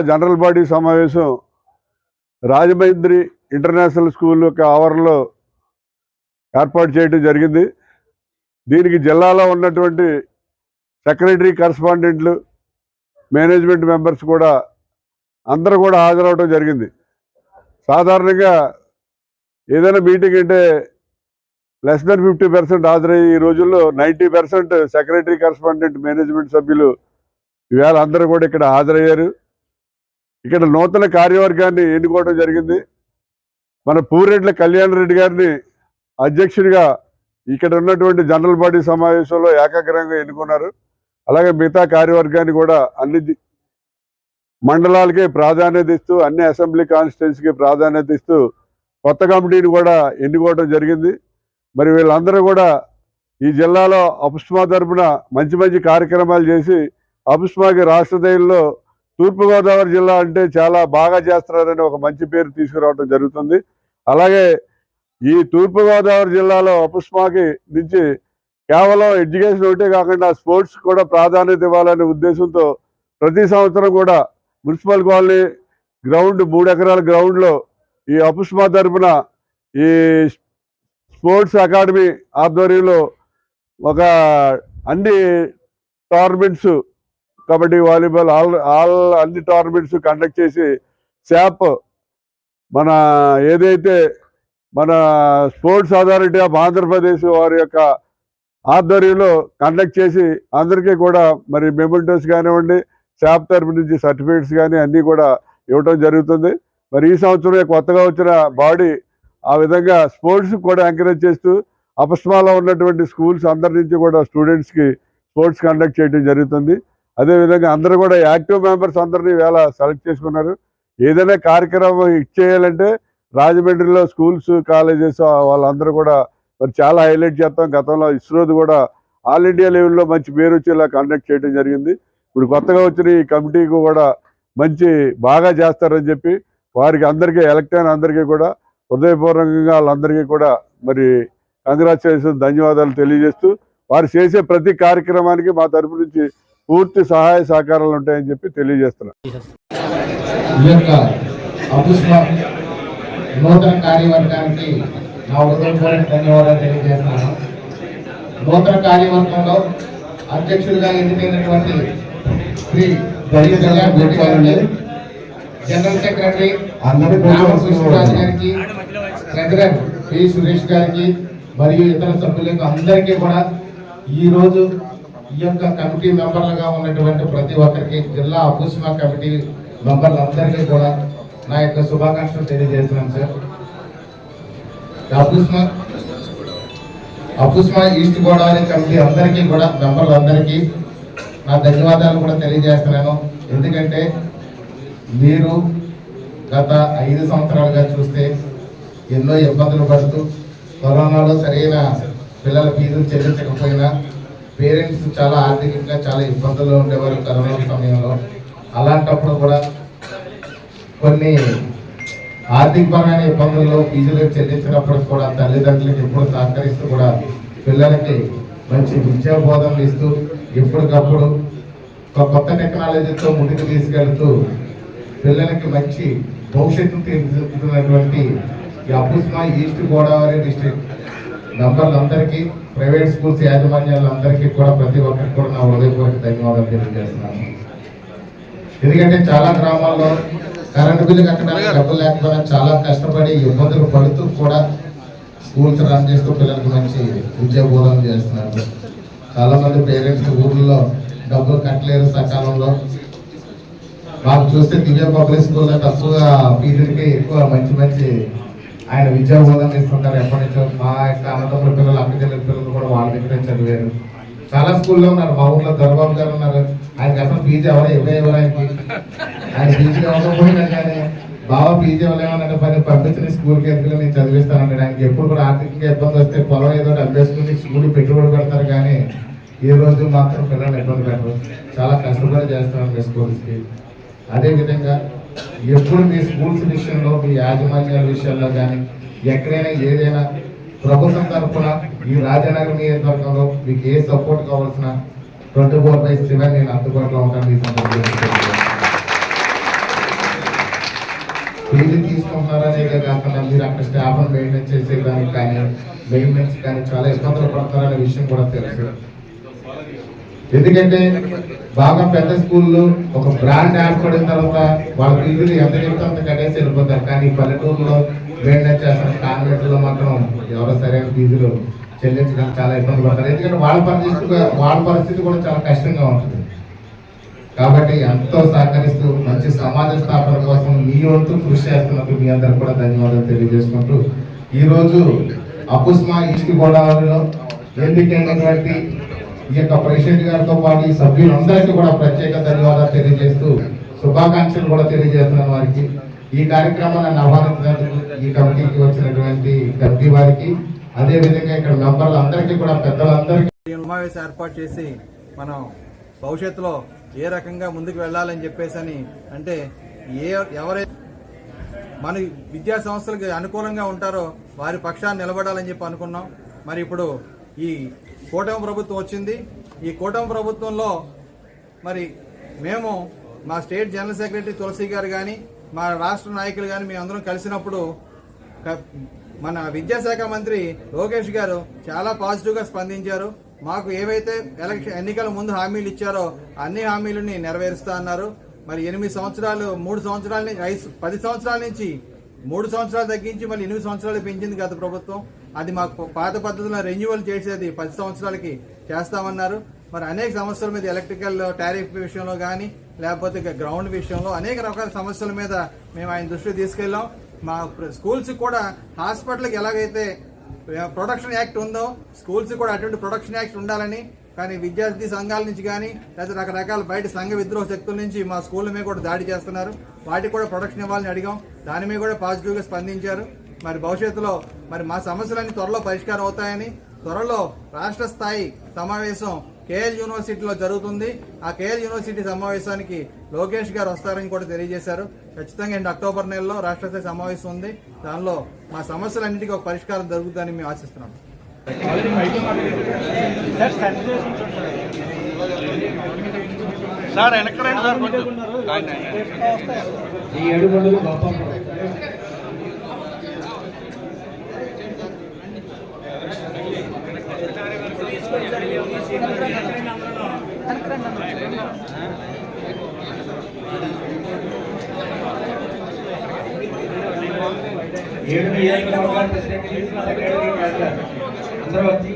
General body సమావేశం Rajahmundry international school యొక్క ఆవరణలో ఏర్పాటు చేయడం జరిగింది. దీనికి జిల్లాలో ఉన్నటువంటి సెక్రటరీ, కరస్పాండెంట్లు, మేనేజ్మెంట్ మెంబర్స్ కూడా అందరూ కూడా హాజరవడం జరిగింది. సాధారణంగా ఏదైనా మీటింగ్ అంటే లెస్ దెన్ 50% హాజరయ్యి ఈ రోజుల్లో 90% సెక్రటరీ, కరస్పాండెంట్, మేనేజ్మెంట్ సభ్యులు ఈవేళ అందరూ కూడా ఇక్కడ హాజరయ్యారు. ఇక్కడ నూతన కార్యవర్గాన్ని ఎన్నుకోవడం జరిగింది. మన పూరెడ్ల కళ్యాణ్ రెడ్డి గారిని అధ్యక్షుడిగా ఇక్కడ ఉన్నటువంటి జనరల్ బాడీ సమావేశంలో ఏకాగ్రంగా ఎన్నుకున్నారు. అలాగే మిగతా కార్యవర్గాన్ని కూడా అన్ని మండలాలకే ప్రాధాన్యత ఇస్తూ, అన్ని అసెంబ్లీ కాన్స్టిట్యున్సీకి ప్రాధాన్యత ఇస్తూ కొత్త కమిటీని కూడా ఎన్నుకోవడం జరిగింది. మరి వీళ్ళందరూ కూడా ఈ జిల్లాలో అపుస్మా తరపున మంచి మంచి కార్యక్రమాలు చేసి అపుస్మాకి రాష్ట్ర స్థాయిలో తూర్పుగోదావరి జిల్లా అంటే చాలా బాగా చేస్తున్నారని ఒక మంచి పేరు తీసుకురావడం జరుగుతుంది. అలాగే ఈ తూర్పుగోదావరి జిల్లాలో అపుస్మాకి నుంచి కేవలం ఎడ్యుకేషన్ ఒకటే కాకుండా స్పోర్ట్స్ కూడా ప్రాధాన్యత ఇవ్వాలనే ఉద్దేశంతో ప్రతి సంవత్సరం కూడా మున్సిపల్ కాలనీ గ్రౌండ్ 3 ఎకరాల గ్రౌండ్లో ఈ అపుస్మా తరపున ఈ స్పోర్ట్స్ అకాడమీ ఆధ్వర్యంలో ఒక అన్ని టోర్నమెంట్స్, కబడ్డీ, వాలీబాల్, అన్ని టోర్నమెంట్స్ కండక్ట్ చేసి శాప్ మన ఏదైతే మన స్పోర్ట్స్ అథారిటీ ఆఫ్ ఆంధ్రప్రదేశ్ వారి యొక్క ఆధ్వర్యంలో కండక్ట్ చేసి అందరికీ కూడా మరి మెమెంటోస్ కానివ్వండి, శాప్ తరపు నుంచి సర్టిఫికేట్స్ కానీ అన్నీ కూడా ఇవ్వటం జరుగుతుంది. మరి ఈ సంవత్సరం కొత్తగా వచ్చిన బాడీ ఆ విధంగా స్పోర్ట్స్ కూడా ఎంకరేజ్ చేస్తూ అపస్మాలో ఉన్నటువంటి స్కూల్స్ అందరి నుంచి కూడా స్టూడెంట్స్కి స్పోర్ట్స్ కండక్ట్ చేయడం జరుగుతుంది. అదేవిధంగా అందరూ కూడా యాక్టివ్ మెంబర్స్ అందరినీ వేళ సెలెక్ట్ చేసుకున్నారు. ఏదైనా కార్యక్రమం ఇచ్చేయాలంటే రాజమండ్రిలో స్కూల్స్, కాలేజెస్ వాళ్ళందరూ కూడా మరి చాలా హైలైట్ చేస్తాం. గతంలో ఇస్రోది కూడా ఆల్ ఇండియా లెవెల్లో మంచి పేరు వచ్చేలా కండక్ట్ చేయడం జరిగింది. ఇప్పుడు కొత్తగా వచ్చిన ఈ కమిటీకి కూడా మంచి బాగా చేస్తారని చెప్పి వారికి అందరికీ ఎలక్ట్ అయిన అందరికీ కూడా హృదయపూర్వకంగా వాళ్ళందరికీ కూడా మరి కంగ్రాచులేషన్స్, ధన్యవాదాలు తెలియజేస్తూ వారు చేసే ప్రతి కార్యక్రమానికి మా తరపు నుంచి పూర్తి సహాయ సహకారాలు ఉంటాయని చెప్పి తెలియజేస్తున్నాను. నూతన కార్యవర్గానికి నా హృదయపూర్వక ధన్యవాదాలు తెలియజేస్తున్నాను. నూతన కార్యవర్గంలో అధ్యక్షుడిగా ఎన్నికైనటువంటి శ్రీ జనరల్ సెక్రటరీ రామకృష్ణరాజు గారికి, ట్రెజరర్ పి సురేష్ గారికి మరియు ఇతర సభ్యులకు అందరికీ కూడా ఈరోజు ఈ యొక్క కమిటీ మెంబర్లుగా ఉన్నటువంటి ప్రతి ఒక్కరికి, జిల్లా అపుస్మా కమిటీ మెంబర్లందరికీ కూడా నా యొక్క శుభాకాంక్షలు తెలియజేస్తున్నాను సార్. అపుస్మా ఈస్ట్ గోదావరి కమిటీ అందరికీ కూడా, మెంబర్లందరికీ నా ధన్యవాదాలు కూడా తెలియజేస్తున్నాను. ఎందుకంటే మీరు గత 5 సంవత్సరాలుగా చూస్తే ఎన్నో ఇబ్బందులు పడుతూ, కరోనాలో సరైన పిల్లల ఫీజులు చెల్లించకపోయినా పేరెంట్స్ చాలా ఆర్థికంగా చాలా ఇబ్బందుల్లో ఉండేవారు కరోనా సమయంలో. అలాంటప్పుడు కూడా కొన్ని ఆర్థికపరమైన ఇబ్బందుల్లో ఫీజులు చెల్లించినప్పుడు కూడా తల్లిదండ్రులకు ఎప్పుడు సహకరిస్తూ కూడా పిల్లలకి మంచి విద్యా బోధనలు ఇస్తూ ఎప్పటికప్పుడు ఒక కొత్త టెక్నాలజీతో ముందుకు తీసుకెళ్తూ పిల్లలకి మంచి భవిష్యత్తును తీర్చిదిద్దుతున్నటువంటి ఈ అపుస్మా ఈస్ట్ గోదావరి డిస్ట్రిక్ట్ మెంబర్లందరికీ, ప్రైవేట్ స్కూల్స్ యాజమాన్యాలందరికీ కూడా ప్రతి ఒక్కరికి కూడా నా హృదయపూర్వక ధన్యవాదాలు తెలియజేస్తున్నాను. ఎందుకంటే చాలా గ్రామాల్లో కరెంటు బిల్లు కట్టడానికి డబ్బులు లేకపోయినా చాలా కష్టపడి ఇబ్బందులు పడుతూ కూడా స్కూల్స్ రన్ చేస్తూ పిల్లలకి మంచి విద్యా బోధన చేస్తున్నారు. చాలామంది పేరెంట్స్ ఊర్లో డబ్బులు కట్టలేరు సకాలంలో. మాకు చూస్తే దివ్య పబ్లిక్ స్కూల్లో తక్కువ ఫీజులకి ఎక్కువ మంచి మంచి ఆయన విద్యా బోధన ఇస్తుంటారు. ఎప్పటి నుంచో మా యొక్క అన్నదమ్ముల పిల్లలు, అక్కచెల్లెల పిల్లలు కూడా వాళ్ళ దగ్గర చదివారు. చాలా స్కూల్లో ఉన్నారు. మా ఊర్లో దొరబాబు గారు ఉన్నారు. ఆయనకి అసలు ఫీజు ఎవరైనా ఆయన ఫీజు ఇవ్వకపోయినా కానీ బాబా ఫీజు ఇవ్వలేమన్నా పని పంపించిన స్కూల్కి ఎందుకు నేను చదివిస్తానంటాడు. ఆయనకి ఎప్పుడు కూడా ఆర్థికంగా ఇబ్బంది వస్తే పొలం ఏదో అభ్యసించి స్కూల్ పెట్టుబడి పెడతారు, కానీ ఈ రోజు మాత్రం పిల్లలు ఇబ్బంది పెట్టరు. చాలా కష్టపడి చేస్తున్నారు మీ స్కూల్స్కి. అదేవిధంగా ఎప్పుడు మీ స్కూల్స్ విషయంలో, మీ యాజమాన్యాల విషయాల్లో కానీ ఎక్కడైనా ఏదైనా ప్రభుత్వం తరఫున ఈ రాజనగర్ నియోజకవర్గంలో మీకు ఏ సపోర్ట్ కావాల్సిన 24/7 నేను అందుబాటులో ఉంటాను. ఫీజు తీసుకుంటున్నారనేదే కాకుండా మీరు అక్కడ స్టాఫ్ను మెయింటైన్ చేసేదానికి కానీ మెయింటెనెన్స్ కానీ చాలా ఇబ్బందులు పడతారనే విషయం కూడా తెలుసు. ఎందుకంటే బాగా పెద్ద స్కూల్లో ఒక బ్రాండ్ ఏర్పడిన తర్వాత వాళ్ళ ఫీజులు ఎంత చెప్తే అంత కట్టేసి వెళ్ళిపోతారు. కానీ పల్లెటూరులో మెయింటైన్ చేస్తున్న కాన్వెంట్లో మాత్రం ఎవరో సరైన ఫీజులు చెల్లించడానికి చాలా ఇబ్బంది పడతారు. ఎందుకంటే వాళ్ళ పరిస్థితి కూడా చాలా కష్టంగా ఉంటుంది. కాబట్టి ఎంతో సహకరిస్తూ మంచి సమాజ స్థాపన కోసం మీ వంతు కృషి చేస్తున్నట్టు మీ అందరికి కూడా ధన్యవాదాలు తెలియజేసుకుంటూ ఈరోజు అపుస్మా ఈస్ట్ గోదావరిలో ఎన్నికైనటువంటి ఈ యొక్క ప్రెసిడెంట్ గారితో పాటు ఈ సభ్యులందరికీ కూడా ప్రత్యేక ధన్యవాదాలు తెలియజేస్తూ శుభాకాంక్షలు కూడా తెలియజేస్తున్నాను వారికి. ఈ కార్యక్రమాన్ని ఆహ్వానించినందుకు ఈ కమిటీకి వచ్చినటువంటి కమిటీ వారికి, అదేవిధంగా ఇక్కడ మెంబర్లు అందరికీ కూడా పెద్దలందరికీ సమావేశం ఏర్పాటు చేసి మనం భవిష్యత్తులో ఏ రకంగా ముందుకు వెళ్ళాలని చెప్పేసి అంటే ఎవరైతే మన విద్యా సంస్థలకు అనుకూలంగా ఉంటారో వారి పక్షాన్ని నిలబడాలని చెప్పి అనుకున్నాం. మరి ఇప్పుడు ఈ కూటమి ప్రభుత్వం వచ్చింది. ఈ కూటమి ప్రభుత్వంలో మరి మేము మా స్టేట్ జనరల్ సెక్రటరీ తులసి గారు కానీ మా రాష్ట్ర నాయకులు కానీ మేము అందరం కలిసినప్పుడు మన విద్యాశాఖ మంత్రి లోకేష్ గారు చాలా పాజిటివ్గా స్పందించారు. మాకు ఏవైతే ఎన్నికల ముందు హామీలు ఇచ్చారో అన్ని హామీలని నెరవేరుస్తా అన్నారు. మరి 8 సంవత్సరాలు 3 సంవత్సరాల నుంచి 10 సంవత్సరాల నుంచి 3 సంవత్సరాలు తగ్గించి మళ్ళీ 8 సంవత్సరాలు పెంచింది గత ప్రభుత్వం. అది మాకు పాత పద్ధతిలో రెన్యువల్ చేసేది 10 సంవత్సరాలకి చేస్తామన్నారు. మరి అనేక సమస్యల మీద ఎలక్ట్రికల్ టారిఫ్ విషయంలో కానీ లేకపోతే గ్రౌండ్ విషయంలో అనేక రకాల సమస్యల మీద మేము ఆయన దృష్టికి తీసుకెళ్ళాం. మా స్కూల్స్ కూడా హాస్పిటల్కి ఎలాగైతే ప్రొడక్షన్ యాక్ట్ ఉందో స్కూల్స్ కూడా అటువంటి ప్రొడక్షన్ యాక్ట్ ఉండాలని, కానీ విద్యార్థి సంఘాల నుంచి కానీ లేదా రకరకాల బయట సంఘ విద్రోహ శక్తుల నుంచి మా స్కూళ్ళ మీద కూడా దాడి చేస్తున్నారు. వాటికి కూడా ప్రొడక్షన్ ఇవ్వాలని అడిగాం. దాని మీద కూడా పాజిటివ్గా స్పందించారు. మరి భవిష్యత్తులో మరి మా సమస్యలన్నీ త్వరలో పరిష్కారం అవుతాయని, త్వరలో రాష్ట్ర స్థాయి సమావేశం కేఎల్ యూనివర్సిటీలో జరుగుతుంది. ఆ కేఎల్ యూనివర్సిటీ సమావేశానికి లోకేష్ గారు వస్తారని కూడా తెలియజేశారు. ఖచ్చితంగా అక్టోబర్ నెలలో రాష్ట్ర స్థాయి సమావేశం ఉంది. దానిలో మా సమస్యలన్నిటికీ ఒక పరిష్కారం జరుగుతుందని మేము ఆశిస్తున్నాం. సార్ వెనకరండి సార్ కొంచెం. ఈ 7 రోజులు గొప్ప అందరూ వచ్చి